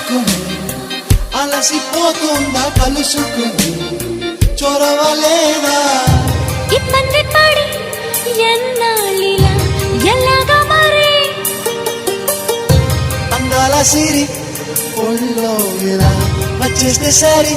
తలుచుకుని అలసిపోతుందా కలుసుకుని చొరవలేదా ఇబ్బంది పడి ఎన్నాళ్ళిలా ఎలాగా మరి అందాల సిరి ఒళ్ళో ఇలా వచ్చేస్తే సరి